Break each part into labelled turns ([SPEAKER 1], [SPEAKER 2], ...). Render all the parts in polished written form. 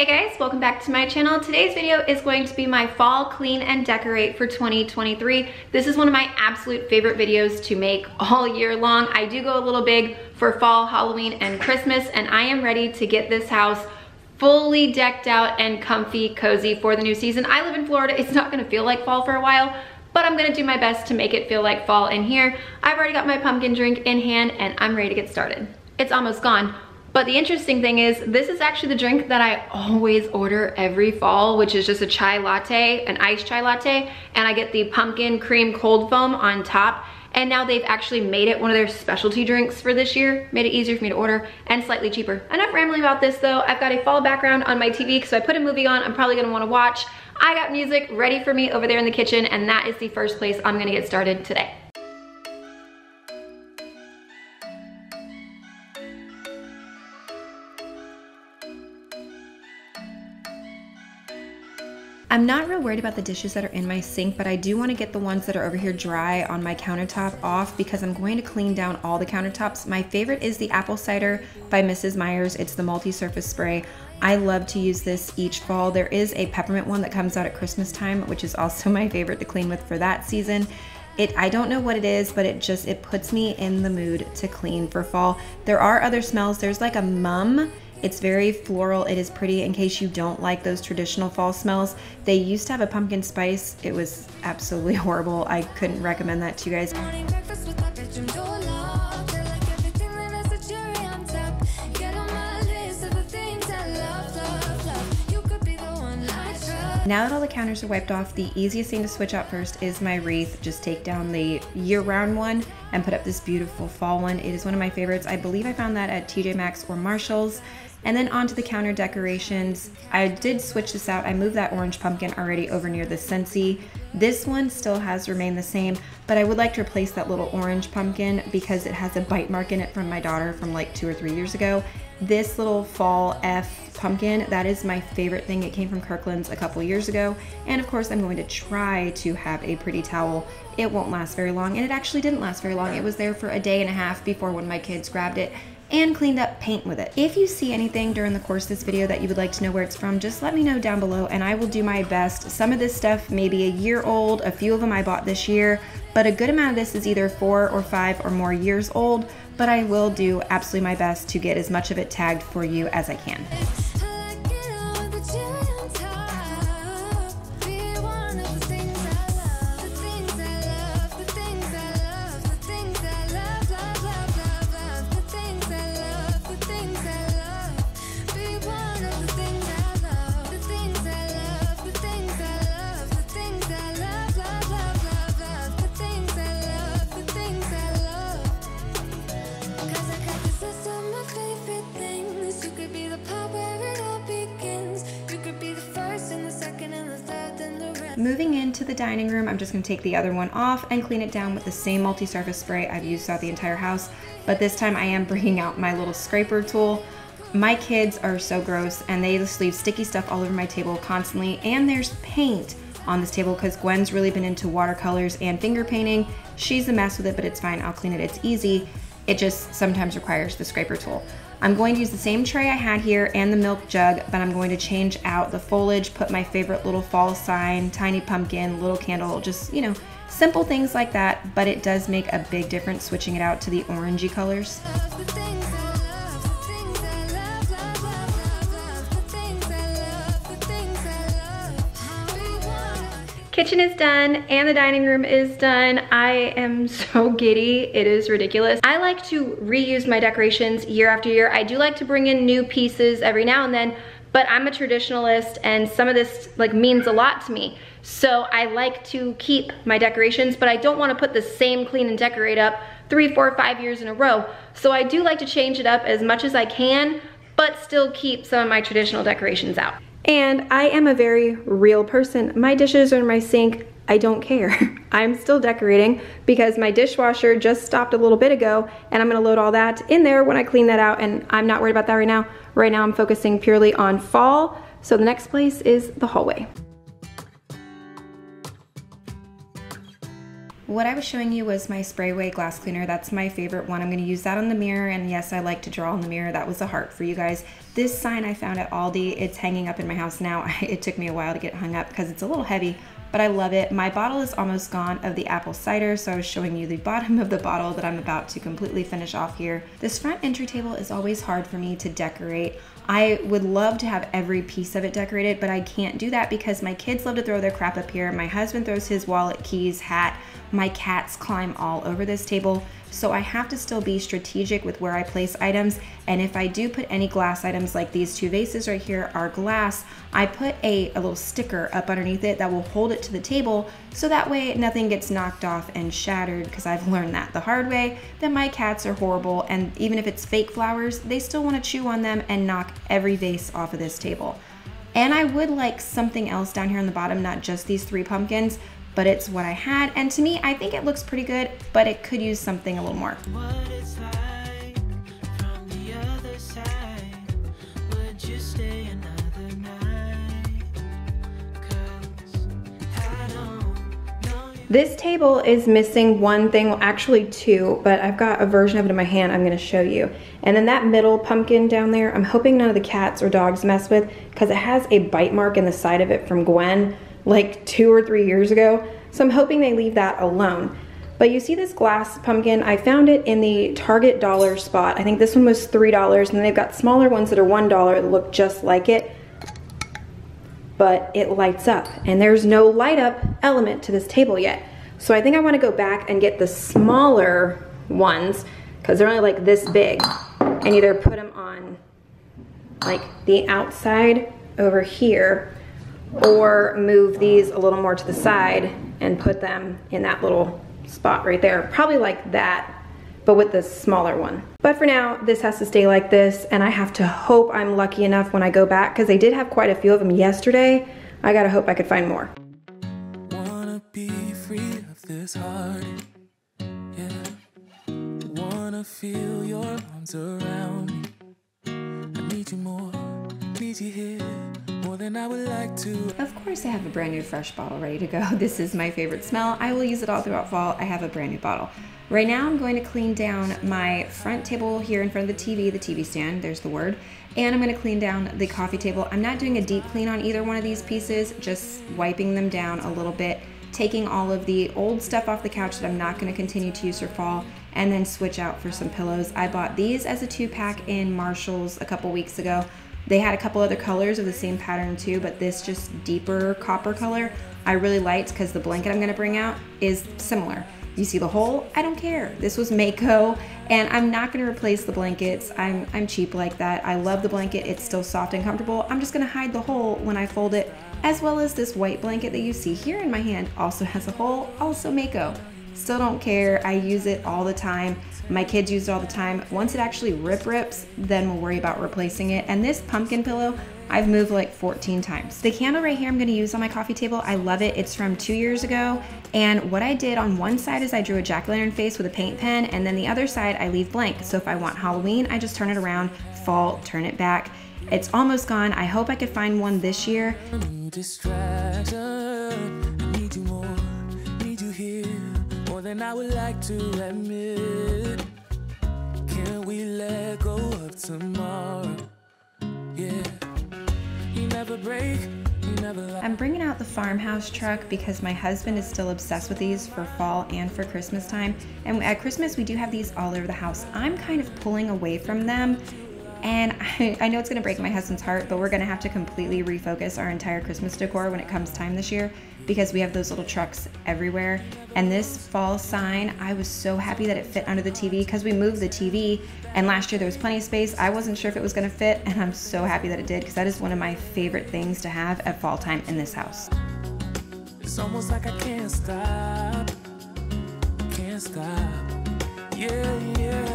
[SPEAKER 1] Hey guys, welcome back to my channel. Today's video is going to be my fall clean and decorate for 2023. This is one of my absolute favorite videos to make all year long. I do go a little big for fall, Halloween, and Christmas, and I am ready to get this house fully decked out and comfy, cozy for the new season. I live in Florida. It's not gonna feel like fall for a while, but I'm gonna do my best to make it feel like fall in here. I've already got my pumpkin drink in hand and I'm ready to get started. It's almost gone. But the interesting thing is, this is actually the drink that I always order every fall, which is just a chai latte, an iced chai latte, and I get the pumpkin cream cold foam on top. And now they've actually made it one of their specialty drinks for this year, made it easier for me to order and slightly cheaper. Enough rambling about this though. I've got a fall background on my TV because I put a movie on I'm probably gonna wanna watch. I got music ready for me over there in the kitchen, and that is the first place I'm gonna get started today. I'm not real worried about the dishes that are in my sink, but I do want to get the ones that are over here dry on my countertop off because I'm going to clean down all the countertops. My favorite is the apple cider by Mrs. Meyer's. It's the multi-surface spray. I love to use this each fall. There is a peppermint one that comes out at Christmas time, which is also my favorite to clean with for that season. I don't know what it is, but it puts me in the mood to clean for fall. There are other smells. There's like a mum. It's very floral. It is pretty in case you don't like those traditional fall smells. They used to have a pumpkin spice. It was absolutely horrible. I couldn't recommend that to you guys. Now that all the counters are wiped off, the easiest thing to switch out first is my wreath. Just take down the year-round one and put up this beautiful fall one. It is one of my favorites. I believe I found that at TJ Maxx or Marshall's. And then onto the counter decorations. I did switch this out. I moved that orange pumpkin already over near the Scentsy. This one still has remained the same, but I would like to replace that little orange pumpkin because it has a bite mark in it from my daughter from like 2 or 3 years ago. This little fall F pumpkin, that is my favorite thing. It came from Kirkland's a couple years ago. And of course, I'm going to try to have a pretty towel. It won't last very long, and it actually didn't last very long. It was there for a day and a half before one of my kids grabbed it and cleaned up paint with it. If you see anything during the course of this video that you would like to know where it's from, just let me know down below and I will do my best. Some of this stuff may be a year old, a few of them I bought this year, but a good amount of this is either 4 or 5 or more years old, but I will do absolutely my best to get as much of it tagged for you as I can. Moving into the dining room, I'm just going to take the other one off and clean it down with the same multi-surface spray I've used throughout the entire house, but this time I am bringing out my little scraper tool. My kids are so gross and they just leave sticky stuff all over my table constantly, and there's paint on this table because Gwen's really been into watercolors and finger painting. She's a mess with it, but it's fine. I'll clean it. It's easy. It just sometimes requires the scraper tool. I'm going to use the same tray I had here and the milk jug, but I'm going to change out the foliage, put my favorite little fall sign, tiny pumpkin, little candle, just, you know, simple things like that, but it does make a big difference switching it out to the orangey colors. Kitchen is done and the dining room is done. I am so giddy, it is ridiculous. I like to reuse my decorations year after year. I do like to bring in new pieces every now and then, but I'm a traditionalist and some of this like means a lot to me. So I like to keep my decorations, but I don't want to put the same clean and decorate up 3, 4, 5 years in a row. So I do like to change it up as much as I can, but still keep some of my traditional decorations out. And I am a very real person. My dishes are in my sink. I don't care. I'm still decorating because my dishwasher just stopped a little bit ago, and I'm gonna load all that in there when I clean that out, and I'm not worried about that right now. Right now I'm focusing purely on fall. So the next place is the hallway. What I was showing you was my Sprayway glass cleaner. That's my favorite one. I'm gonna use that on the mirror, and yes, I like to draw on the mirror. That was a heart for you guys. This sign I found at Aldi. It's hanging up in my house now. It took me a while to get hung up because it's a little heavy, but I love it. My bottle is almost gone of the apple cider, so I was showing you the bottom of the bottle that I'm about to completely finish off here. This front entry table is always hard for me to decorate. I would love to have every piece of it decorated, but I can't do that because my kids love to throw their crap up here. My husband throws his wallet, keys, hat. My cats climb all over this table. So I have to still be strategic with where I place items. And if I do put any glass items, like these two vases right here are glass, I put a little sticker up underneath it that will hold it to the table, so that way nothing gets knocked off and shattered, because I've learned that the hard way, that my cats are horrible, and even if it's fake flowers, they still want to chew on them and knock every vase off of this table. And I would like something else down here on the bottom, not just these 3 pumpkins, but it's what I had, and to me, I think it looks pretty good, but it could use something a little more. This table is missing one thing, well actually 2, but I've got a version of it in my hand I'm gonna show you. And then that middle pumpkin down there, I'm hoping none of the cats or dogs mess with, because it has a bite mark in the side of it from Gwen like 2 or 3 years ago. So I'm hoping they leave that alone. But you see this glass pumpkin, I found it in the Target dollar spot. I think this one was $3, and then they've got smaller ones that are $1 that look just like it, but it lights up, and there's no light up element to this table yet. So I think I wanna go back and get the smaller ones, because they're only like this big, and either put them on like the outside over here, or move these a little more to the side and put them in that little spot right there. Probably like that, but with the smaller one. But for now, this has to stay like this, and I have to hope I'm lucky enough when I go back, because they did have quite a few of them yesterday. I gotta hope I could find more.
[SPEAKER 2] Wanna be free of this heart, yeah. Wanna feel your arms around me. I need you more, need you here. Than I would like to.
[SPEAKER 1] Of course I have a brand new fresh bottle ready to go. This is my favorite smell. I will use it all throughout fall. I have a brand new bottle. Right now I'm going to clean down my front table here in front of the TV stand, there's the word, and I'm going to clean down the coffee table. I'm not doing a deep clean on either one of these pieces, just wiping them down a little bit, taking all of the old stuff off the couch that I'm not going to continue to use for fall, and then switch out for some pillows. I bought these as a 2-pack in Marshall's a couple weeks ago. They had a couple other colors of the same pattern too, but this just deeper copper color I really liked, because the blanket I'm gonna bring out is similar. You see the hole? I don't care. This was Mako, and I'm not gonna replace the blankets. I'm cheap like that. I love the blanket. It's still soft and comfortable. I'm just gonna hide the hole when I fold it, as well as this white blanket that you see here in my hand also has a hole, also Mako. Still don't care. I use it all the time. My kids use it all the time. Once it actually rips, then we'll worry about replacing it. And this pumpkin pillow, I've moved like 14 times. The candle right here I'm gonna use on my coffee table. I love it. It's from 2 years ago. And what I did on one side is I drew a jack-o'-lantern face with a paint pen, and then the other side I leave blank. So if I want Halloween, I just turn it around, fall, turn it back. It's almost gone. I hope I could find one this year.
[SPEAKER 2] Than I would like to admit. Can we let go of tomorrow? Yeah. You never break, you never lie.
[SPEAKER 1] I'm bringing out the farmhouse truck because my husband is still obsessed with these for fall and for Christmas time. And at Christmas, we do have these all over the house. I'm kind of pulling away from them. And I know it's gonna break my husband's heart, but we're gonna have to completely refocus our entire Christmas decor when it comes time this year, because we have those little trucks everywhere. And this fall sign, I was so happy that it fit under the TV, because we moved the TV, and last year there was plenty of space. I wasn't sure if it was gonna fit, and I'm so happy that it did, because that is one of my favorite things to have at fall time in this house.
[SPEAKER 2] It's almost like I can't stop, yeah, yeah.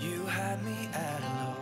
[SPEAKER 2] You had me at hello,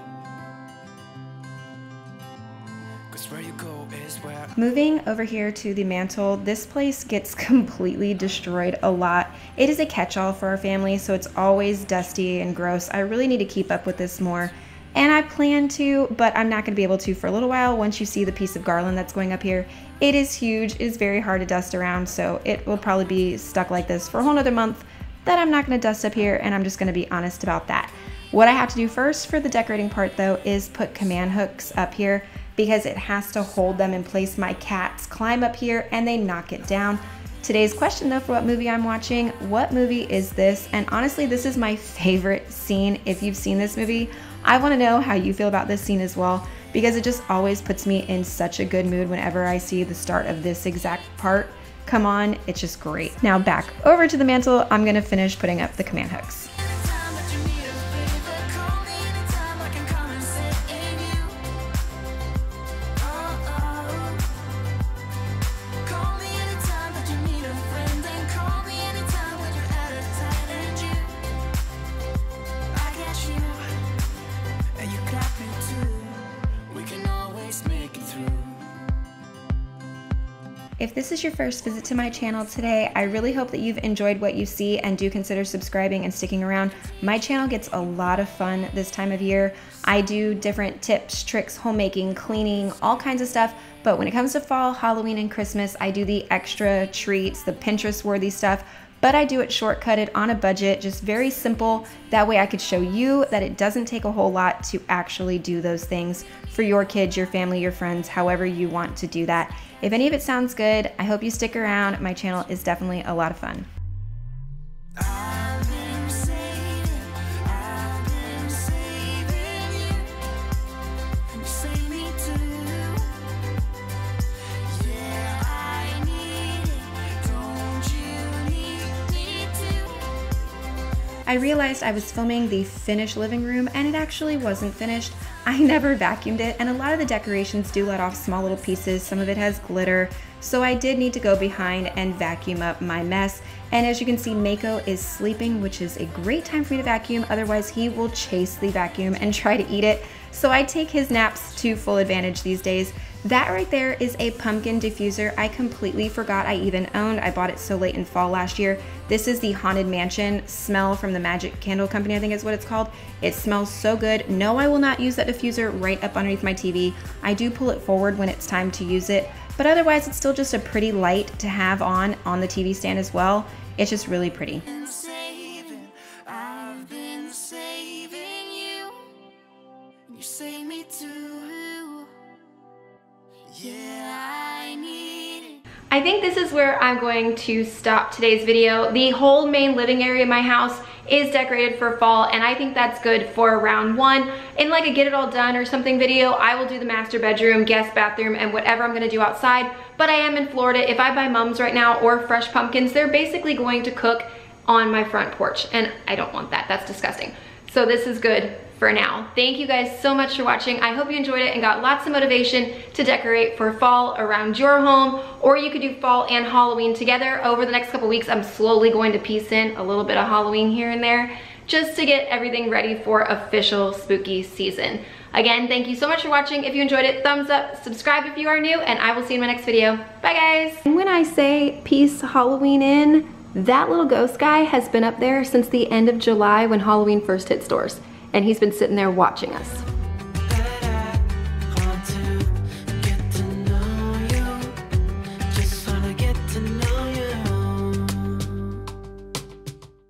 [SPEAKER 2] 'cause where you go is where.
[SPEAKER 1] Moving over here to the mantle, this place gets completely destroyed a lot, It is a catch-all for our family, so it's always dusty and gross. I really need to keep up with this more. And I plan to, but I'm not going to be able to for a little while. Once you see the piece of garland that's going up here, it is huge. It is very hard to dust around, so it will probably be stuck like this for a whole nother month that I'm not going to dust up here, and I'm just going to be honest about that. What I have to do first for the decorating part though is put command hooks up here because it has to hold them in place. My cats climb up here and they knock it down. Today's question though for what movie I'm watching, what movie is this? And honestly, this is my favorite scene. If you've seen this movie, I want to know how you feel about this scene as well, because it just always puts me in such a good mood whenever I see the start of this exact part come on. It's just great. Now back over to the mantle, I'm going to finish putting up the command hooks. If this is your first visit to my channel today, I really hope that you've enjoyed what you see and do consider subscribing and sticking around. My channel gets a lot of fun this time of year. I do different tips, tricks, homemaking, cleaning, all kinds of stuff. But when it comes to fall, Halloween, and Christmas, I do the extra treats, the Pinterest-worthy stuff. But I do it shortcutted on a budget, just very simple. That way I could show you that it doesn't take a whole lot to actually do those things for your kids, your family, your friends, however you want to do that. If any of it sounds good, I hope you stick around. My channel is definitely a lot of fun. I realized I was filming the finished living room and it actually wasn't finished. I never vacuumed it, and a lot of the decorations do let off small little pieces. Some of it has glitter, so I did need to go behind and vacuum up my mess. And as you can see, Mako is sleeping, which is a great time for me to vacuum. Otherwise, he will chase the vacuum and try to eat it. So I take his naps to full advantage these days. That right there is a pumpkin diffuser I completely forgot I even owned. I bought it so late in fall last year. This is the Haunted Mansion smell from the Magic Candle Company, I think is what it's called. It smells so good. No, I will not use that diffuser right up underneath my TV. I do pull it forward when it's time to use it, but otherwise it's still just a pretty light to have on the TV stand as well. It's just really pretty. I think this is where I'm going to stop today's video. The whole main living area of my house is decorated for fall, and I think that's good for round one. In like a get it all done or something video, I will do the master bedroom, guest bathroom, and whatever I'm gonna do outside. But I am in Florida. If I buy mums right now or fresh pumpkins, they're basically going to cook on my front porch, and I don't want that. That's disgusting. So this is good for now. Thank you guys so much for watching. I hope you enjoyed it and got lots of motivation to decorate for fall around your home, or you could do fall and Halloween together. Over the next couple weeks, I'm slowly going to piece in a little bit of Halloween here and there just to get everything ready for official spooky season. Again, thank you so much for watching. If you enjoyed it, thumbs up, subscribe if you are new, and I will see you in my next video. Bye guys. And when I say piece Halloween in, that little ghost guy has been up there since the end of July when Halloween first hit stores. And he's been sitting there watching us.